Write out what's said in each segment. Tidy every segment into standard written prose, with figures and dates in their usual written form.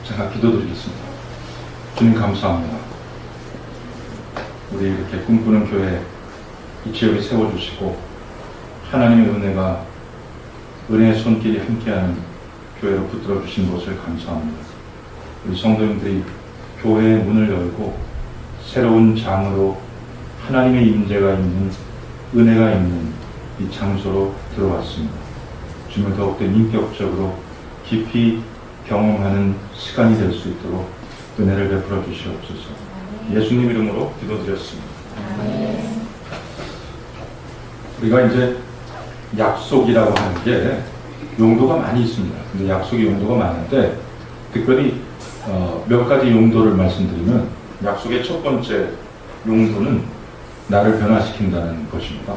제가 기도드리겠습니다. 주님 감사합니다. 우리 이렇게 꿈꾸는 교회 이 지역에 세워주시고 하나님의 은혜의 손길이 함께하는 교회로 붙들어 주신 것을 감사합니다. 우리 성도님들이 교회의 문을 열고 새로운 장으로 하나님의 임재가 있는 은혜가 있는 이 장소로 들어왔습니다. 주님을 더욱더 인격적으로 깊이 경험하는 시간이 될 수 있도록 은혜를 베풀어 주시옵소서. 예수님 이름으로 기도드렸습니다. 우리가 이제 약속이라고 하는 게 용도가 많이 있습니다. 근데 약속의 용도가 많은데 특별히 몇 가지 용도를 말씀드리면 약속의 첫 번째 용도는 나를 변화시킨다는 것입니다.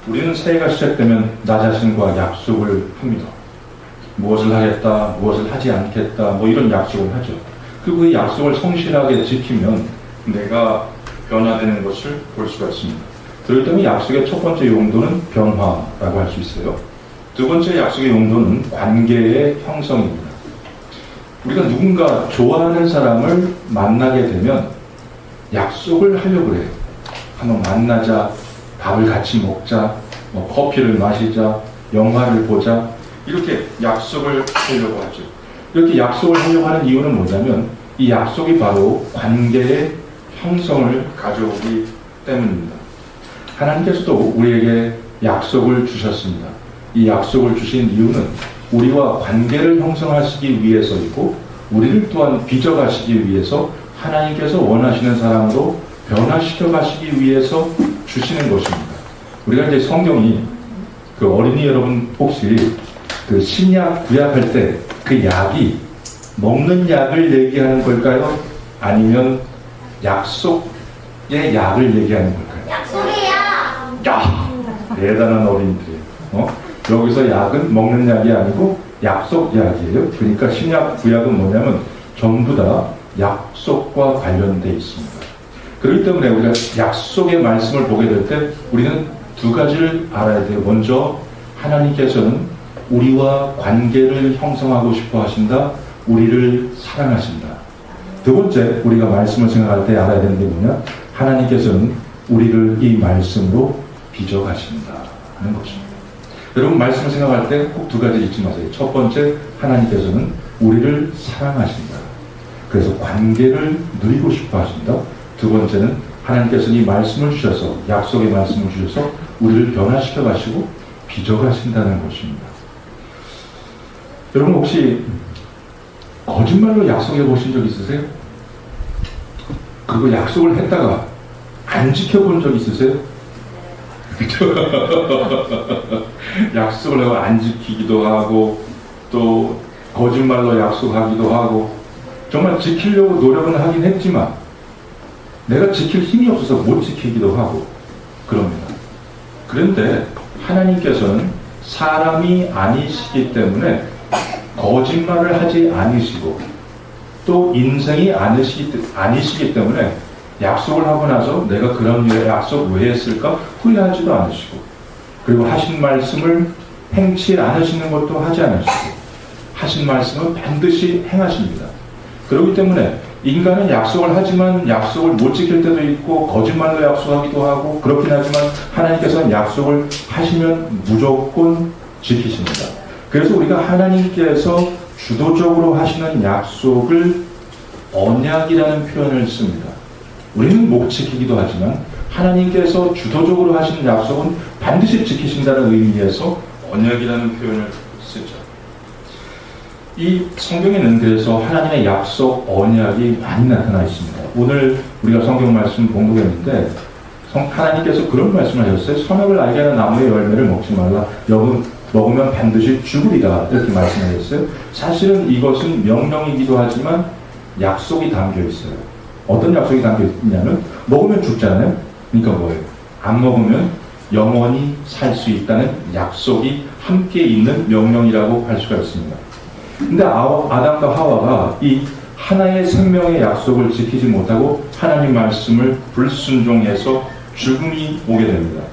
우리는 새해가 시작되면 나 자신과 약속을 합니다. 무엇을 하겠다, 무엇을 하지 않겠다, 뭐 이런 약속을 하죠. 그리고 그 약속을 성실하게 지키면 내가 변화되는 것을 볼 수가 있습니다. 그렇기 때문에 약속의 첫 번째 용도는 변화라고 할 수 있어요. 두 번째 약속의 용도는 관계의 형성입니다. 우리가 누군가 좋아하는 사람을 만나게 되면 약속을 하려고 해요. 한번 만나자, 밥을 같이 먹자, 뭐 커피를 마시자, 영화를 보자, 이렇게 약속을 하려고 하죠. 이렇게 약속을 하려고 하는 이유는 뭐냐면 이 약속이 바로 관계의 형성을 가져오기 때문입니다. 하나님께서도 우리에게 약속을 주셨습니다. 이 약속을 주신 이유는 우리와 관계를 형성하시기 위해서이고 우리를 또한 빚어가시기 위해서 하나님께서 원하시는 사람으로 변화시켜 가시기 위해서 주시는 것입니다. 우리가 이제 성경이 그 어린이 여러분 혹시 그 신약 구약 할 때 그 약이 먹는 약을 얘기하는 걸까요? 아니면 약속의 약을 얘기하는 걸까요? 약속이야. 야! 대단한 어린이들이에요. 여기서 약은 먹는 약이 아니고 약속 약이에요. 그러니까 신약 구약은 뭐냐면 전부 다 약속과 관련되어 있습니다. 그렇기 때문에 우리가 약속의 말씀을 보게 될 때 우리는 두 가지를 알아야 돼요. 먼저 하나님께서는 우리와 관계를 형성하고 싶어 하신다. 우리를 사랑하신다. 두 번째 우리가 말씀을 생각할 때 알아야 되는 게 뭐냐? 하나님께서는 우리를 이 말씀으로 빚어가신다는 것입니다. 여러분 말씀을 생각할 때 꼭 두 가지 잊지 마세요. 첫 번째 하나님께서는 우리를 사랑하신다. 그래서 관계를 누리고 싶어 하신다. 두 번째는 하나님께서는 이 말씀을 주셔서 약속의 말씀을 주셔서 우리를 변화시켜 가시고 빚어 가신다는 것입니다. 여러분 혹시 거짓말로 약속해 보신 적 있으세요? 그리고 약속을 했다가 안 지켜본 적 있으세요? 그렇죠? 약속을 하고 안 지키기도 하고 또 거짓말로 약속하기도 하고 정말 지키려고 노력은 하긴 했지만 내가 지킬 힘이 없어서 못 지키기도 하고 그럽니다. 그런데 하나님께서는 사람이 아니시기 때문에 거짓말을 하지 않으시고 또 인생이 아니시기 때문에 약속을 하고 나서 내가 그런 약속 왜 했을까 후회하지도 않으시고 그리고 하신 말씀을 행치 않으시는 것도 하지 않으시고 하신 말씀은 반드시 행하십니다. 그렇기 때문에 인간은 약속을 하지만 약속을 못 지킬 때도 있고 거짓말로 약속하기도 하고 그렇긴 하지만 하나님께서는 약속을 하시면 무조건 지키십니다. 그래서 우리가 하나님께서 주도적으로 하시는 약속을 언약이라는 표현을 씁니다. 우리는 못 지키기도 하지만 하나님께서 주도적으로 하시는 약속은 반드시 지키신다는 의미에서 언약이라는 표현을 쓰죠. 이 성경에는 그래서 하나님의 약속, 언약이 많이 나타나 있습니다. 오늘 우리가 성경 말씀 봉독했는데 하나님께서 그런 말씀을 하셨어요. 선악을 알게 하는 나무의 열매를 먹지 말라. 먹으면 반드시 죽으리라. 이렇게 말씀하셨어요. 사실은 이것은 명령이기도 하지만 약속이 담겨 있어요. 어떤 약속이 담겨 있냐면 먹으면 죽잖아요. 그러니까 뭐예요? 안 먹으면 영원히 살 수 있다는 약속이 함께 있는 명령이라고 할 수가 있습니다. 근데 아담과 하와가 이 하나의 생명의 약속을 지키지 못하고 하나님 말씀을 불순종해서 죽음이 오게 됩니다.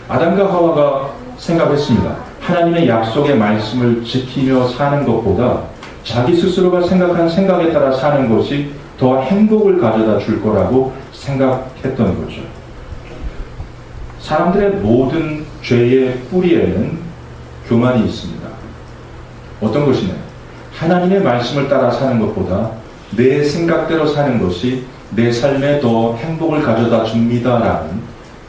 아담과 하와가 생각했습니다. 하나님의 약속의 말씀을 지키며 사는 것보다 자기 스스로가 생각한 생각에 따라 사는 것이 더 행복을 가져다 줄 거라고 생각했던 거죠. 사람들의 모든 죄의 뿌리에는 교만이 있습니다. 어떤 것이냐? 하나님의 말씀을 따라 사는 것보다 내 생각대로 사는 것이 내 삶에 더 행복을 가져다 줍니다라는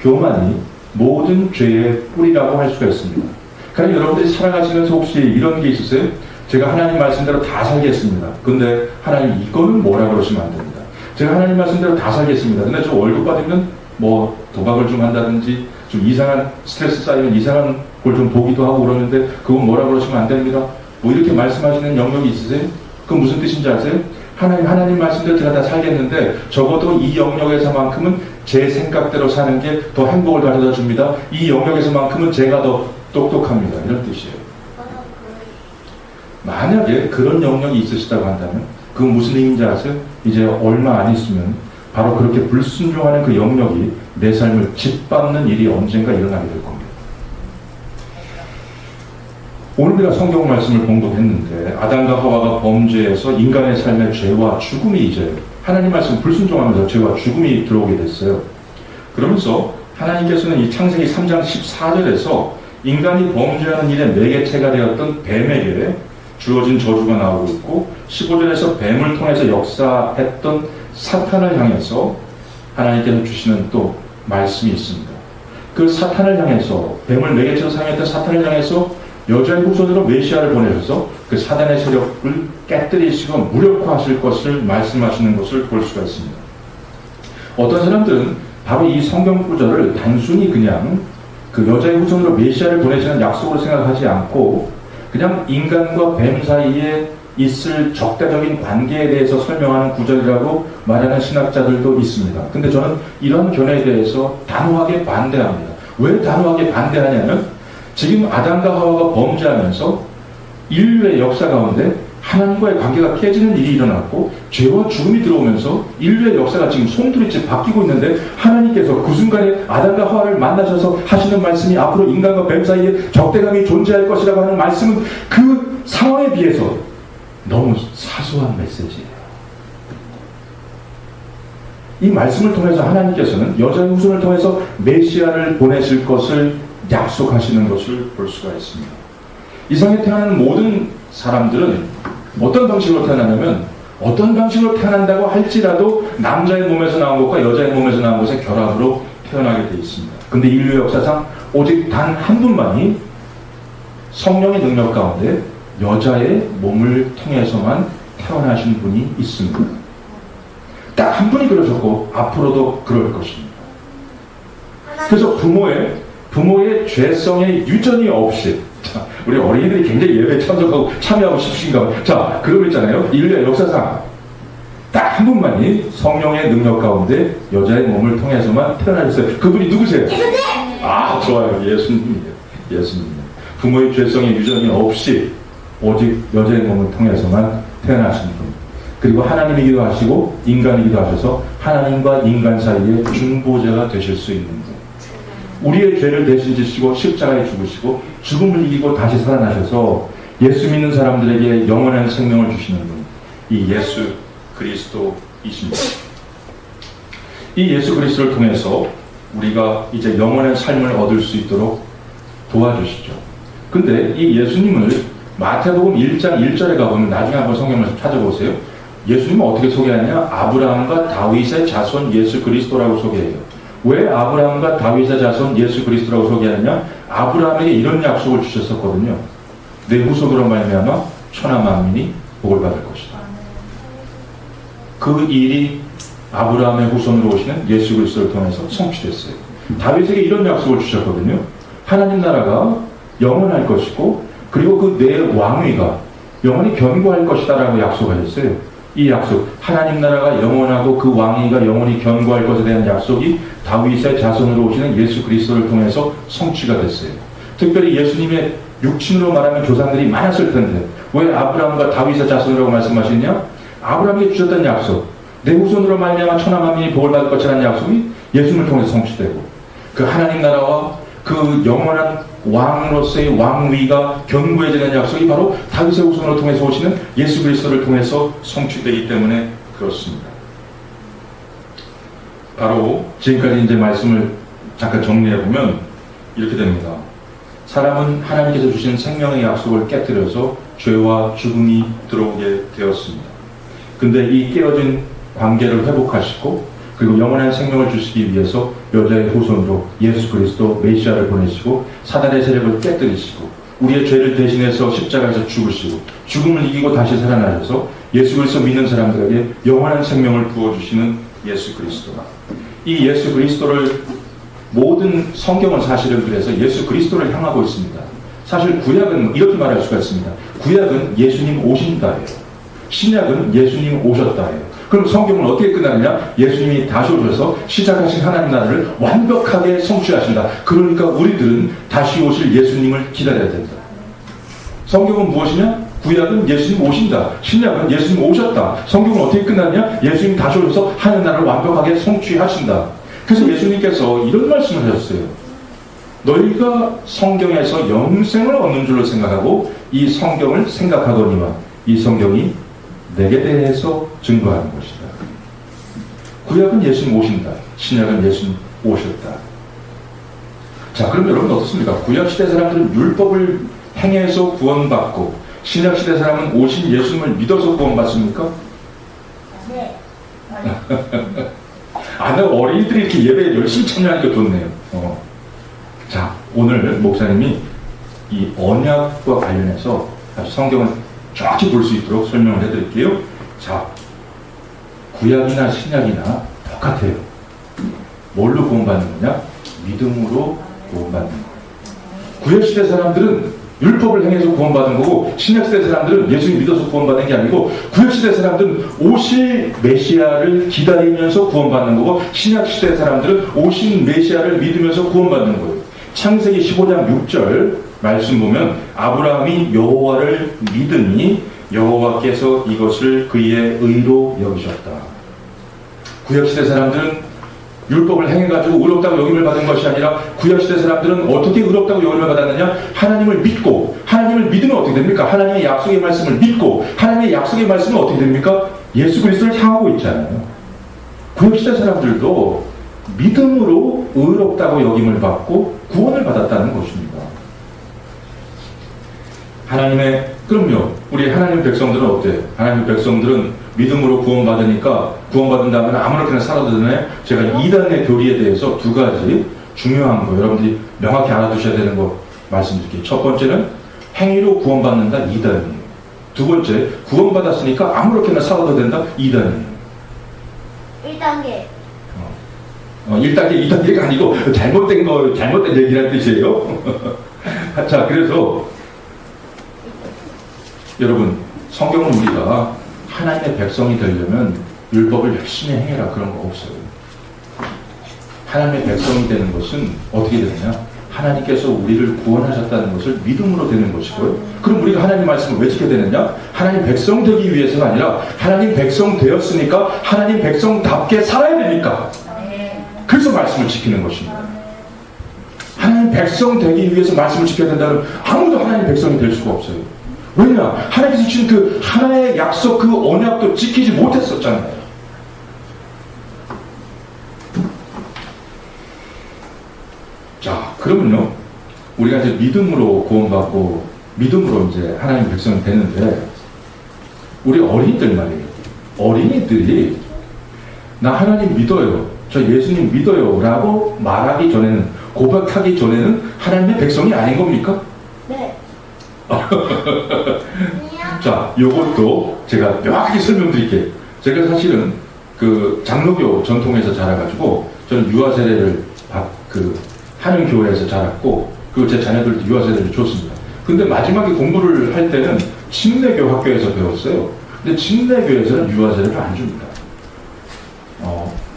교만이 모든 죄의 뿌리라고 할 수가 있습니다. 그러니까 여러분들이 살아가시면서 혹시 이런 게 있으세요? 제가 하나님 말씀대로 다 살겠습니다. 근데 하나님 이거는 뭐라 그러시면 안 됩니다. 제가 하나님 말씀대로 다 살겠습니다. 근데 저 월급 받으면 뭐 도박을 좀 한다든지 좀 이상한 스트레스 쌓이면 이상한 걸 좀 보기도 하고 그러는데 그건 뭐라 그러시면 안 됩니다. 뭐 이렇게 말씀하시는 영역이 있으세요? 그건 무슨 뜻인지 아세요? 하나님 말씀대로 제가 다 살겠는데 적어도 이 영역에서만큼은 제 생각대로 사는 게 더 행복을 가져다 줍니다. 이 영역에서만큼은 제가 더 똑똑합니다. 이런 뜻이에요. 만약에 그런 영역이 있으시다고 한다면 그건 무슨 의미인지 아세요? 이제 얼마 안 있으면 바로 그렇게 불순종하는 그 영역이 내 삶을 짓밟는 일이 언젠가 일어나게 될 겁니다. 오늘 우리가 성경 말씀을 공독했는데 아담과 하와가 범죄해서 인간의 삶의 죄와 죽음이 이제 하나님 말씀 불순종하면서 죄와 죽음이 들어오게 됐어요. 그러면서 하나님께서는 이 창세기 3장 14절에서 인간이 범죄하는 일에 매개체가 되었던 뱀에게 주어진 저주가 나오고 있고 15절에서 뱀을 통해서 역사했던 사탄을 향해서 하나님께서 주시는 또 말씀이 있습니다. 그 사탄을 향해서 뱀을 매개체로 사용했던 사탄을 향해서 여자의 후손으로 메시아를 보내셔서 그 사단의 세력을 깨뜨리시고 무력화하실 것을 말씀하시는 것을 볼 수가 있습니다. 어떤 사람들은 바로 이 성경 구절을 단순히 그냥 그 여자의 후손으로 메시아를 보내시는 약속으로 생각하지 않고 그냥 인간과 뱀 사이에 있을 적대적인 관계에 대해서 설명하는 구절이라고 말하는 신학자들도 있습니다. 근데 저는 이런 견해에 대해서 단호하게 반대합니다. 왜 단호하게 반대하냐면 지금 아담과 하와가 범죄하면서 인류의 역사 가운데 하나님과의 관계가 깨지는 일이 일어났고 죄와 죽음이 들어오면서 인류의 역사가 지금 송두리째 바뀌고 있는데 하나님께서 그 순간에 아담과 하와를 만나셔서 하시는 말씀이 앞으로 인간과 뱀 사이에 적대감이 존재할 것이라고 하는 말씀은 그 상황에 비해서 너무 사소한 메시지예요. 이 말씀을 통해서 하나님께서는 여자의 후손을 통해서 메시아를 보내실 것을 약속하시는 것을 볼 수가 있습니다. 이 세상에 태어나는 모든 사람들은 어떤 방식으로 태어나냐면 어떤 방식으로 태어난다고 할지라도 남자의 몸에서 나온 것과 여자의 몸에서 나온 것의 결합으로 태어나게 되어 있습니다. 근데 인류 역사상 오직 단 한 분만이 성령의 능력 가운데 여자의 몸을 통해서만 태어나신 분이 있습니다. 딱 한 분이 그러셨고 앞으로도 그럴 것입니다. 그래서 부모의 죄성에 유전이 없이 자, 우리 어린이들이 굉장히 예배에 참여하고 싶으신가 봐요. 자, 그러고 있잖아요. 인류의 역사상 딱 한 분만이 성령의 능력 가운데 여자의 몸을 통해서만 태어나셨어요. 그분이 누구세요? 예수님! 아, 좋아요. 예수님이에요. 예수님. 부모의 죄성에 유전이 없이 오직 여자의 몸을 통해서만 태어나신 분. 그리고 하나님이기도 하시고 인간이기도 하셔서 하나님과 인간 사이에 중보자가 되실 수 있는 분. 우리의 죄를 대신 지시고 십자가에 죽으시고 죽음을 이기고 다시 살아나셔서 예수 믿는 사람들에게 영원한 생명을 주시는 분, 이 예수 그리스도이십니다. 이 예수 그리스도를 통해서 우리가 이제 영원한 삶을 얻을 수 있도록 도와주시죠. 근데 이 예수님을 마태복음 1장 1절에 가보면 나중에 한번 성경을 찾아보세요. 예수님은 어떻게 소개하냐? 아브라함과 다윗의 자손 예수 그리스도라고 소개해요. 왜 아브라함과 다윗의 자손 예수 그리스도라고 소개하느냐? 아브라함에게 이런 약속을 주셨었거든요. 내 후손으로 말미암아 천하 만민이 복을 받을 것이다. 그 일이 아브라함의 후손으로 오시는 예수 그리스도를 통해서 성취됐어요. 다윗에게 이런 약속을 주셨거든요. 하나님 나라가 영원할 것이고 그리고 그 내 왕위가 영원히 견고할 것이다라고 약속하셨어요. 이 약속, 하나님 나라가 영원하고 그 왕위가 영원히 견고할 것에 대한 약속이 다윗의 자손으로 오시는 예수 그리스도를 통해서 성취가 됐어요. 특별히 예수님의 육친으로 말하면 조상들이 많았을 텐데 왜 아브라함과 다윗의 자손이라고 말씀하시냐? 아브라함에게 주셨던 약속, 내 후손으로 말미암아 천하 만민이 복을 받을 것이라는 약속이 예수님을 통해서 성취되고 그 하나님 나라와 그 영원한 왕으로서의 왕위가 견고해지는 약속이 바로 다윗의 후손으로 통해서 오시는 예수 그리스도를 통해서 성취되기 때문에 그렇습니다. 바로 지금까지 이제 말씀을 잠깐 정리해 보면 이렇게 됩니다. 사람은 하나님께서 주신 생명의 약속을 깨뜨려서 죄와 죽음이 들어오게 되었습니다. 근데 이 깨어진 관계를 회복하시고 그리고 영원한 생명을 주시기 위해서 여자의 후손으로 예수 그리스도 메시아를 보내시고 사단의 세력을 깨뜨리시고 우리의 죄를 대신해서 십자가에서 죽으시고 죽음을 이기고 다시 살아나셔서 예수 그리스도 믿는 사람들에게 영원한 생명을 부어주시는 예수 그리스도가, 이 예수 그리스도를 모든 성경은 사실은 그래서 예수 그리스도를 향하고 있습니다. 사실 구약은 이렇게 말할 수가 있습니다. 구약은 예수님 오신다예요. 신약은 예수님 오셨다예요. 그럼 성경은 어떻게 끝나느냐? 예수님이 다시 오셔서 시작하신 하나님 나라를 완벽하게 성취하신다. 그러니까 우리들은 다시 오실 예수님을 기다려야 된다. 성경은 무엇이냐? 구약은 예수님 오신다. 신약은 예수님 오셨다. 성경은 어떻게 끝나느냐? 예수님 다시 오셔서 하나님 나라를 완벽하게 성취하신다. 그래서 예수님께서 이런 말씀을 하셨어요. 너희가 성경에서 영생을 얻는 줄로 생각하고 이 성경을 생각하거니와 이 성경이 내게 대해서 증거하는 것이다. 구약은 예수님 오신다. 신약은 예수님 오셨다. 자, 그럼 여러분 어떻습니까? 구약 시대 사람들은 율법을 행해서 구원받고 신약 시대 사람은 오신 예수님을 믿어서 구원받습니까? 네. 나 어린이들이 이렇게 예배에 열심히 참여하니까 좋네요. 자, 오늘 목사님이 이 언약과 관련해서 아주 성경을 정확히 볼 수 있도록 설명을 해드릴게요. 자, 구약이나 신약이나 똑같아요. 뭘로 구원받는 거냐? 믿음으로 구원받는 거예요. 구약시대 사람들은 율법을 행해서 구원받은 거고 신약시대 사람들은 예수님 믿어서 구원받는 게 아니고 구약시대 사람들은 오실 메시아를 기다리면서 구원받는 거고 신약시대 사람들은 오신 메시아를 믿으면서 구원받는 거예요. 창세기 15장 6절 말씀 보면 아브라함이 여호와를 믿으니 여호와께서 이것을 그의 의로 여기셨다. 구약시대 사람들은 율법을 행해가지고 의롭다고 여김을 받은 것이 아니라 구약시대 사람들은 어떻게 의롭다고 여김을 받았느냐? 하나님을 믿고, 하나님을 믿으면 어떻게 됩니까? 하나님의 약속의 말씀을 믿고, 하나님의 약속의 말씀은 어떻게 됩니까? 예수 그리스도를 향하고 있잖아요. 구약시대 사람들도 믿음으로 의롭다고 여김을 받고 구원을 받았다는 것입니다. 그럼요. 우리 하나님 백성들은 어때요? 하나님 백성들은 믿음으로 구원받으니까 구원받은 다음에 아무렇게나 살아도 되나요? 제가 이단의 교리에 대해서 두 가지 중요한 거 여러분들이 명확히 알아두셔야 되는 거 말씀드릴게요. 첫 번째는 행위로 구원받는다. 이단이에요. 두 번째, 구원받았으니까 아무렇게나 살아도 된다. 이단이에요. 1단계. 1단계, 2단계가 아니고 잘못된 얘기라는 뜻이에요. 자, 그래서 여러분, 성경은 우리가 하나님의 백성이 되려면 율법을 열심히 행해라 그런 거 없어요. 하나님의 백성이 되는 것은 어떻게 되느냐? 하나님께서 우리를 구원하셨다는 것을 믿음으로 되는 것이고요. 그럼 우리가 하나님 말씀을 왜 지켜야 되느냐? 하나님 백성 되기 위해서가 아니라 하나님 백성 되었으니까 하나님 백성답게 살아야 되니까. 그래서 말씀을 지키는 것입니다. 하나님 백성 되기 위해서 말씀을 지켜야 된다면 아무도 하나님 백성이 될 수가 없어요. 왜냐? 하나님께서 주신 그 하나의 약속, 그 언약도 지키지 못했었잖아요. 자, 그러면요, 우리가 이제 믿음으로 구원받고 믿음으로 이제 하나님 백성이 되는데, 우리 어린이들 말이에요. 어린이들이 나 하나님 믿어요, 저 예수님 믿어요 라고 말하기 전에는, 고백하기 전에는 하나님의 백성이 아닌 겁니까? 네. 자, 요것도 제가 명확히 설명드릴게요. 제가 사실은 그 장로교 전통에서 자라가지고 저는 유아 세례를 하는 교회에서 자랐고, 그리고 제 자녀들도 유아 세례를 줬습니다. 근데 마지막에 공부를 할 때는 침례교 학교에서 배웠어요. 근데 침례교에서는 유아 세례를 안 줍니다.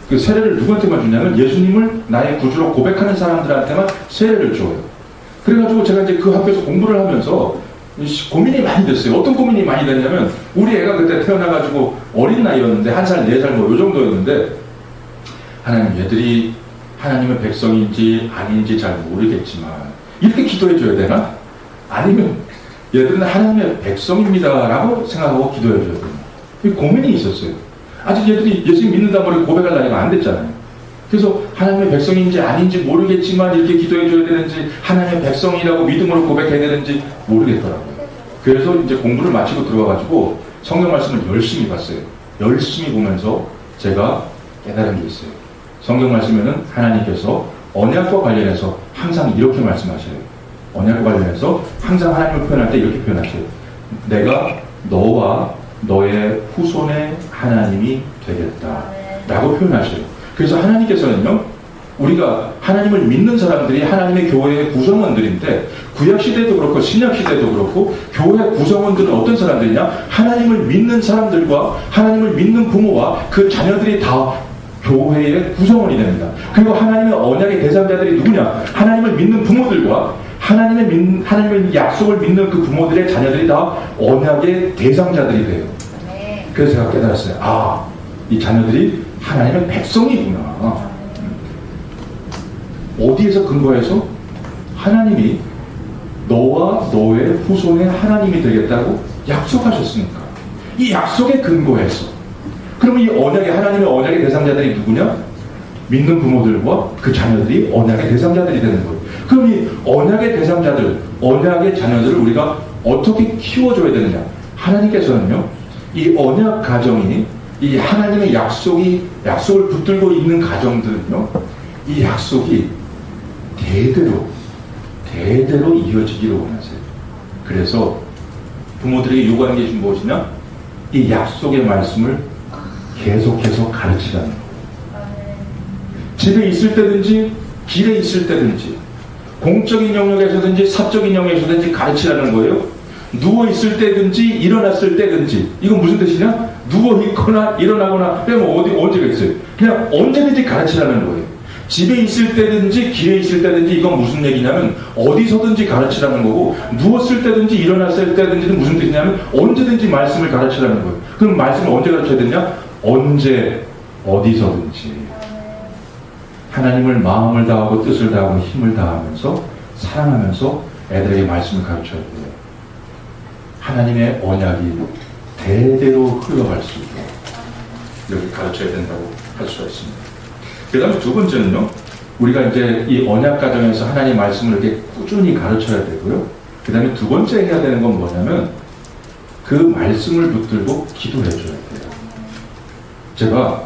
그 세례를 누구한테만 주냐면 예수님을 나의 구주로 고백하는 사람들한테만 세례를 줘요. 그래가지고 제가 이제 그 학교에서 공부를 하면서 고민이 많이 됐어요. 어떤 고민이 많이 됐냐면, 우리 애가 그때 태어나가지고 어린 나이였는데 1살, 4살 뭐 요 정도였는데, 하나님, 얘들이 하나님의 백성인지 아닌지 잘 모르겠지만 이렇게 기도해 줘야 되나? 아니면 얘들은 하나님의 백성입니다라고 생각하고 기도해 줘야 되나? 이 고민이 있었어요. 아직 얘들이 예수님 믿는다고 그러고 고백할 나이가 안 됐잖아요. 그래서 하나님의 백성인지 아닌지 모르겠지만 이렇게 기도해 줘야 되는지, 하나님의 백성이라고 믿음으로 고백해야 되는지 모르겠더라고요. 그래서 이제 공부를 마치고 들어와가지고 성경 말씀을 열심히 봤어요. 열심히 보면서 제가 깨달은 게 있어요. 성경 말씀에는 하나님께서 언약과 관련해서 항상 이렇게 말씀하셔요. 언약과 관련해서 항상 하나님을 표현할 때 이렇게 표현하셔요. 내가 너와 너의 후손의 하나님이 되겠다 라고 표현하셔요. 그래서 하나님께서는요, 우리가 하나님을 믿는 사람들이 하나님의 교회의 구성원들인데, 구약시대도 그렇고 신약시대도 그렇고 교회 구성원들은 어떤 사람들이냐? 하나님을 믿는 사람들과 하나님을 믿는 부모와 그 자녀들이 다 교회의 구성원이 됩니다. 그리고 하나님의 언약의 대상자들이 누구냐? 하나님을 믿는 부모들과 하나님의 약속을 믿는 그 부모들의 자녀들이 다 언약의 대상자들이 돼요. 그래서 제가 깨달았어요. 아, 이 자녀들이 하나님의 백성이구나. 어디에서 근거해서? 하나님이 너와 너의 후손의 하나님이 되겠다고 약속하셨으니까. 이 약속에 근거해서. 그러면 이 언약의, 하나님의 언약의 대상자들이 누구냐? 믿는 부모들과 그 자녀들이 언약의 대상자들이 되는 거예요. 그럼 이 언약의 대상자들, 언약의 자녀들을 우리가 어떻게 키워줘야 되느냐? 하나님께서는요, 이 언약 가정이, 이 하나님의 약속을 붙들고 있는 가정들은요, 이 약속이 대대로 이어지기를 원하세요. 그래서 부모들에게 요구하는 게 무엇이냐? 이 약속의 말씀을 계속해서 가르치라는 거예요. 집에 있을 때든지 길에 있을 때든지 공적인 영역에서든지 사적인 영역에서든지 가르치라는 거예요. 누워 있을 때든지 일어났을 때든지. 이건 무슨 뜻이냐? 누워 있거나 일어나거나 빼면 언제가 있어요? 그냥 언제든지 가르치라는 거예요. 집에 있을 때든지 길에 있을 때든지. 이건 무슨 얘기냐면 어디서든지 가르치라는 거고, 누웠을 때든지 일어났을 때든지는 무슨 뜻이냐면 언제든지 말씀을 가르치라는 거예요. 그럼 말씀을 언제 가르쳐야 되냐? 언제 어디서든지 하나님을 마음을 다하고 뜻을 다하고 힘을 다하면서 사랑하면서 애들에게 말씀을 가르쳐야 돼요. 하나님의 언약이 대대로 흘러갈 수 있도록 이렇게 가르쳐야 된다고 할 수가 있습니다. 그 다음에 두 번째는요, 우리가 이제 이 언약 가정에서 하나님 말씀을 이렇게 꾸준히 가르쳐야 되고요. 그 다음에 두 번째 해야 되는 건 뭐냐면 그 말씀을 붙들고 기도해 줘야 돼요. 제가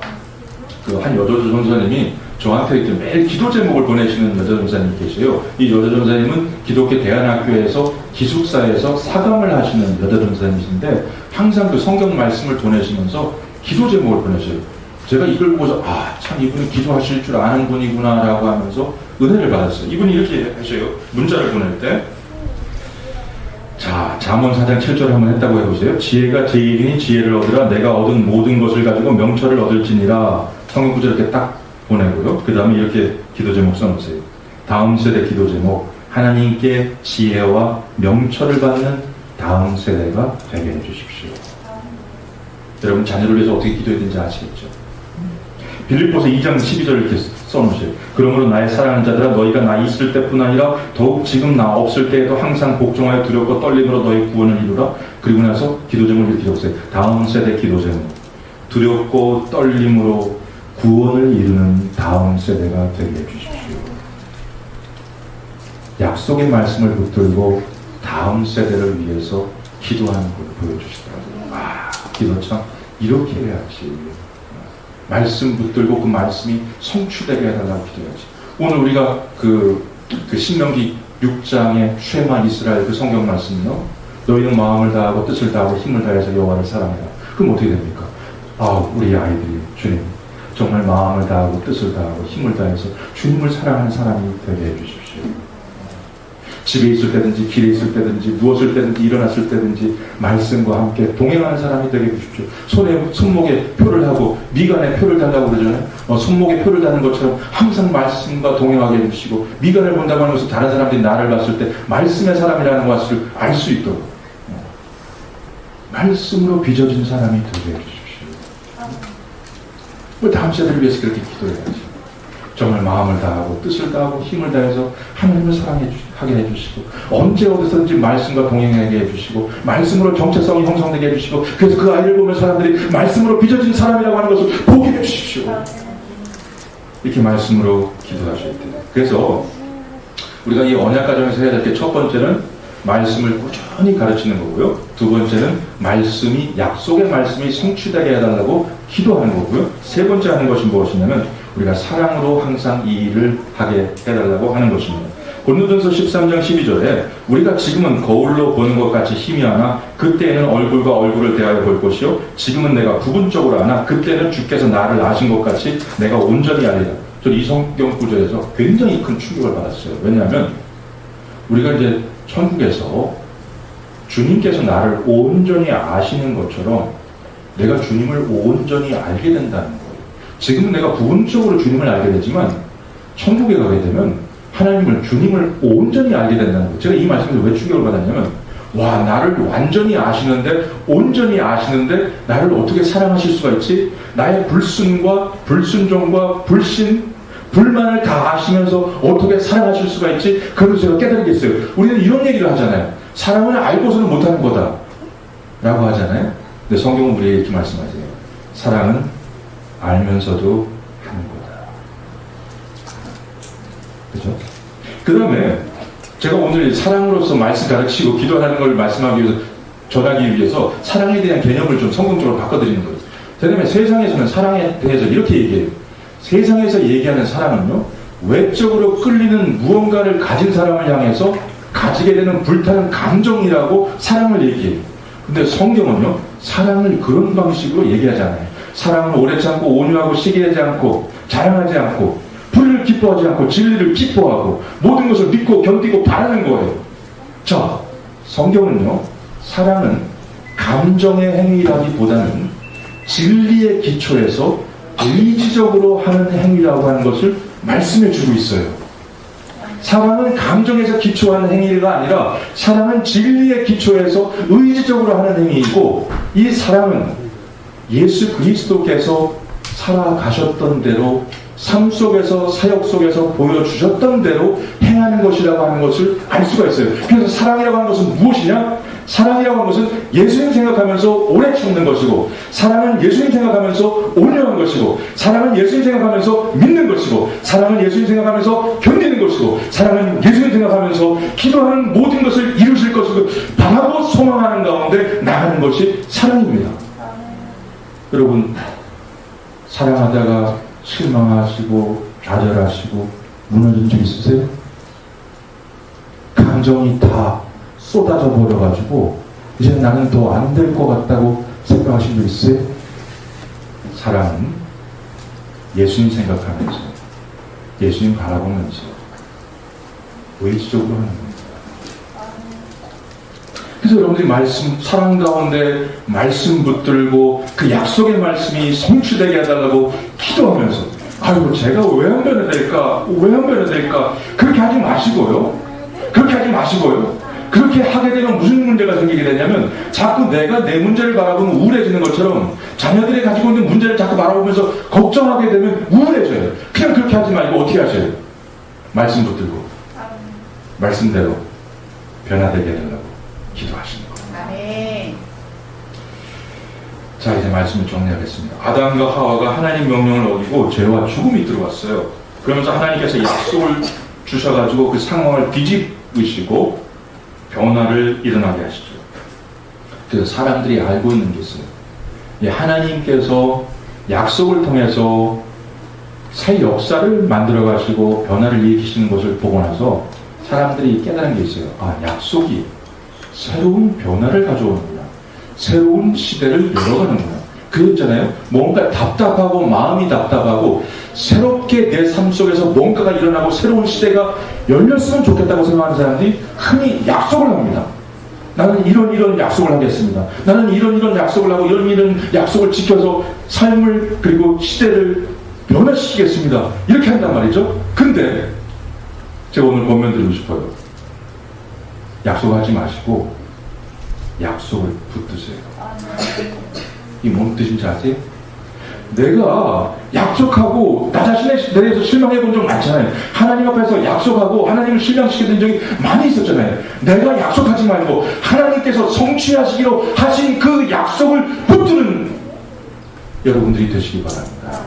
그 한 여자 전사님이 저한테 이렇게 매일 기도 제목을 보내시는 여자 전사님이 계세요. 이 여자 전사님은 기독교 대안학교에서 기숙사에서 사감을 하시는 여자 전사님이신데 항상 그 성경 말씀을 보내시면서 기도 제목을 보내셔요. 제가 이걸 보고서 참 이분이 기도하실 줄 아는 분이구나 라고 하면서 은혜를 받았어요. 이분이 이렇게 하셔요. 문자를 보낼 때, 자, 잠언 4장 7절 한번 했다고 해보세요. 지혜가 제1이니 지혜를 얻으라. 내가 얻은 모든 것을 가지고 명철을 얻을지니라. 성경 구절 이렇게 딱 보내고요. 그 다음에 이렇게 기도 제목 써놓으세요. 다음 세대 기도 제목, 하나님께 지혜와 명철을 받는 다음 세대가 되게 해주십시오. 여러분 자녀를 위해서 어떻게 기도해야 되는지 아시겠죠? 빌립보서 2장 12절 이렇게 써놓으세요. 그러므로 나의 사랑하는 자들아, 너희가 나 있을 때뿐 아니라 더욱 지금 나 없을 때에도 항상 복종하여 두렵고 떨림으로 너희 구원을 이루라. 그리고 나서 기도 제목을 이렇게 적으세요. 다음 세대 기도 제목, 두렵고 떨림으로 구원을 이루는 다음 세대가 되게 해주십시오. 약속의 말씀을 붙들고 다음 세대를 위해서 기도하는 걸 보여주시더라고요. 기도 참 이렇게 해야지. 말씀 붙들고 그 말씀이 성취되게 해달라고 기도해야지. 오늘 우리가 그 신명기 6장의 쉐마 이스라엘 그 성경 말씀이요. 너희는 마음을 다하고 뜻을 다하고 힘을 다해서 여호와를 사랑해라. 그럼 어떻게 됩니까? 우리 아이들이 주님 정말 마음을 다하고 뜻을 다하고 힘을 다해서 주님을 사랑하는 사람이 되게 해주십시오. 집에 있을 때든지 길에 있을 때든지 누웠을 때든지 일어났을 때든지 말씀과 함께 동행하는 사람이 되게 해주십시오. 손목에 표를 하고 미간에 표를 달라고 그러잖아요. 손목에 표를 다는 것처럼 항상 말씀과 동행하게 해주시고, 미간을 본다고 하는 것은 다른 사람들이 나를 봤을 때 말씀의 사람이라는 것을 알 수 있도록 말씀으로 빚어진 사람이 되게 해주십시오. 다음 세대를 위해서 그렇게 기도해야지. 정말 마음을 다하고 뜻을 다하고 힘을 다해서 하나님을 사랑하게 해주시고 언제 어디서든지 말씀과 동행하게 해주시고 말씀으로 정체성이 형성되게 해주시고 그래서 그 아이를 보면 사람들이 말씀으로 빚어진 사람이라고 하는 것을 보게 해주십시오. 이렇게 말씀으로 기도하실 때 그래서 우리가 이 언약가정에서 해야 될 게 첫 번째는 말씀을 꾸준히 가르치는 거고요. 두 번째는 말씀이 약속의 말씀이 성취되게 해달라고 기도하는 거고요. 세 번째 하는 것이 무엇이냐면 우리가 사랑으로 항상 이 일을 하게 해달라고 하는 것입니다. 고린도전서 13장 12절에 우리가 지금은 거울로 보는 것 같이 희미하나 그때에는 얼굴과 얼굴을 대하여 볼 것이요 지금은 내가 부분적으로 아나 그때는 주께서 나를 아신 것 같이 내가 온전히 알리라. 저는 이 성경 구절에서 굉장히 큰 충격을 받았어요. 왜냐하면 우리가 이제 천국에서 주님께서 나를 온전히 아시는 것처럼 내가 주님을 온전히 알게 된다는 거예요. 지금은 내가 부분적으로 주님을 알게 되지만 천국에 가게 되면 하나님을 주님을 온전히 알게 된다는 거예요. 제가 이 말씀에서 왜 충격을 받았냐면 와 나를 완전히 아시는데 온전히 아시는데 나를 어떻게 사랑하실 수가 있지? 나의 불순과 불순종과 불신 불만을 다 아시면서 어떻게 사랑하실 수가 있지? 그래서 제가 깨달겠어요. 우리는 이런 얘기를 하잖아요. 사랑을 알고서는 못하는 거다 라고 하잖아요. 근데 성경은 우리에게 이렇게 말씀하세요. 사랑은 알면서도 하는 거다. 그죠? 그 다음에 제가 오늘 사랑으로서 말씀 가르치고 기도하는 걸 말씀하기 위해서 전하기 위해서 사랑에 대한 개념을 좀 성경적으로 바꿔드리는 거예요. 그 다음에 세상에서는 사랑에 대해서 이렇게 얘기해요. 세상에서 얘기하는 사랑은요, 외적으로 끌리는 무언가를 가진 사람을 향해서 가지게 되는 불타는 감정이라고 사랑을 얘기해요. 근데 성경은요, 사랑을 그런 방식으로 얘기하지 않아요. 사랑은 오래 참고 온유하고 시기하지 않고 자랑하지 않고 불의를 기뻐하지 않고 진리를 기뻐하고 모든 것을 믿고 견디고 바라는 거예요. 자, 성경은요, 사랑은 감정의 행위라기보다는 진리의 기초에서 의지적으로 하는 행위라고 하는 것을 말씀해 주고 있어요. 사랑은 감정에서 기초하는 행위가 아니라 사랑은 진리의 기초에서 의지적으로 하는 행위이고 이 사랑은 예수 그리스도께서 살아가셨던 대로 삶 속에서 사역 속에서 보여주셨던 대로 행하는 것이라고 하는 것을 알 수가 있어요. 그래서 사랑이라고 하는 것은 무엇이냐? 사랑이라고 하는 것은 예수님 생각하면서 오래 참는 것이고 사랑은 예수님 생각하면서 온유한 것이고 사랑은 예수님 생각하면서 믿는 것이고 사랑은 예수님 생각하면서 견디는 것이고 사랑은 예수님 생각하면서 기도하는 모든 것을 이루실 것이고 바라고 소망하는 가운데 나가는 것이 사랑입니다. 여러분 사랑하다가 실망하시고 좌절하시고 무너진 적 있으세요? 감정이 다 쏟아져 버려가지고 이제 나는 더 안 될 것 같다고 생각하신 적 있어요? 사랑은 예수님 생각하면서 예수님 바라보면서 의지적으로 하는 겁니다. 그래서 여러분들이 말씀 사랑 가운데 말씀 붙들고 그 약속의 말씀이 성취되게 해달라고 기도하면서 아이고 제가 왜 안 변해될까? 왜 안 변해될까? 그렇게 하지 마시고요. 그렇게 하지 마시고요. 그렇게 하게 되면 무슨 문제가 생기게 되냐면 자꾸 내가 내 문제를 바라보면 우울해지는 것처럼 자녀들이 가지고 있는 문제를 자꾸 바라보면서 걱정하게 되면 우울해져요. 그냥 그렇게 하지 말고 어떻게 하셔요? 말씀 붙들고 말씀대로 변화되게 해달라고 기도하시는 거예요. 아멘. 자 이제 말씀을 정리하겠습니다. 아담과 하와가 하나님 명령을 어기고 죄와 죽음이 들어왔어요. 그러면서 하나님께서 약속을 주셔가지고 그 상황을 뒤집으시고 변화를 일어나게 하시죠. 그래서 사람들이 알고 있는 게 있어요. 하나님께서 약속을 통해서 새 역사를 만들어 가시고 변화를 일으키시는 것을 보고 나서 사람들이 깨달은 게 있어요. 아, 약속이 새로운 변화를 가져오는구나. 새로운 시대를 열어가는구나. 그랬잖아요. 뭔가 답답하고 마음이 답답하고 새롭게 내 삶 속에서 뭔가가 일어나고 새로운 시대가 열렸으면 좋겠다고 생각하는 사람들이 흔히 약속을 합니다. 나는 이런 약속을 하겠습니다. 나는 이런 약속을 하고 이런 약속을 지켜서 삶을 그리고 시대를 변화시키겠습니다. 이렇게 한단 말이죠. 근데 제가 오늘 권면 드리고 싶어요. 약속하지 마시고 약속을 붙드세요. 이 뭔 뜻인지 아세요? 내가 약속하고 나 자신에 대해서 실망해 본 적 많잖아요. 하나님 앞에서 약속하고 하나님을 실망시키는 적이 많이 있었잖아요. 내가 약속하지 말고 하나님께서 성취하시기로 하신 그 약속을 붙드는 여러분들이 되시기 바랍니다.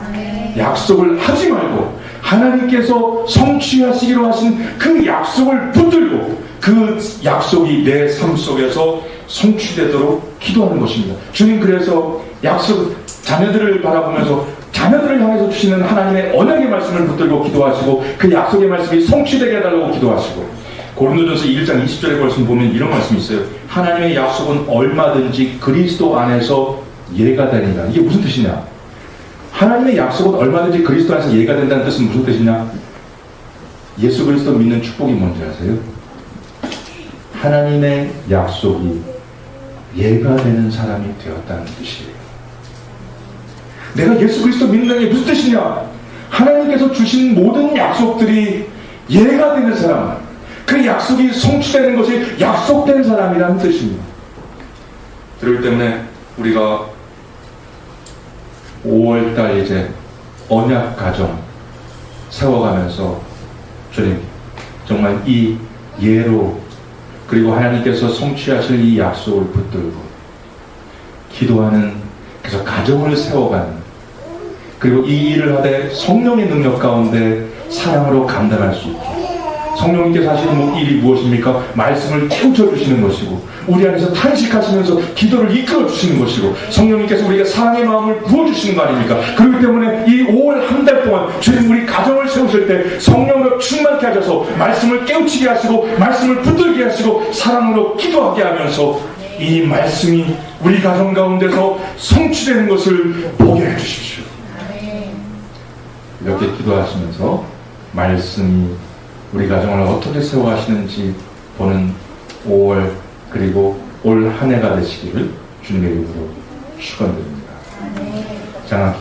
약속을 하지 말고 하나님께서 성취하시기로 하신 그 약속을 붙들고 그 약속이 내 삶 속에서 성취되도록 기도하는 것입니다. 주님 그래서 약속 자녀들을 바라보면서 자녀들을 향해서 주시는 하나님의 언약의 말씀을 붙들고 기도하시고 그 약속의 말씀이 성취되게 해달라고 기도하시고 고린도전서 1장 20절에 말씀 보면 이런 말씀이 있어요. 하나님의 약속은 얼마든지 그리스도 안에서 예가 되니라. 이게 무슨 뜻이냐? 하나님의 약속은 얼마든지 그리스도 안에서 예가 된다는 뜻은 무슨 뜻이냐? 예수 그리스도 믿는 축복이 뭔지 아세요? 하나님의 약속이 예가 되는 사람이 되었다는 뜻이에요. 내가 예수 그리스도 믿는다는 게 무슨 뜻이냐? 하나님께서 주신 모든 약속들이 예가 되는 사람, 그 약속이 성취되는 것이 약속된 사람이라는 뜻입니다. 그렇기 때문에 우리가 5월달 이제 언약 가정 세워가면서 주님 정말 이 예로 그리고 하나님께서 성취하실 이 약속을 붙들고 기도하는 그래서 가정을 세워가는 그리고 이 일을 하되 성령의 능력 가운데 사랑으로 감당할 수 있게 성령님께서 하시는 일이 무엇입니까? 말씀을 깨우쳐 주시는 것이고 우리 안에서 탄식하시면서 기도를 이끌어 주시는 것이고 성령님께서 우리가 사랑의 마음을 부어주시는 거 아닙니까? 그렇기 때문에 이 5월 한 달 동안 주님 우리 가정을 세우실 때 성령으로 충만케 하셔서 말씀을 깨우치게 하시고 말씀을 붙들게 하시고 사랑으로 기도하게 하면서 이 말씀이 우리 가정 가운데서 성취되는 것을 보게 해주십시오. 이렇게 기도하시면서 말씀이 우리 가정을 어떻게 세워가시는지 보는 5월 그리고 올 한 해가 되시기를 주님의 이름으로 축원드립니다. 장학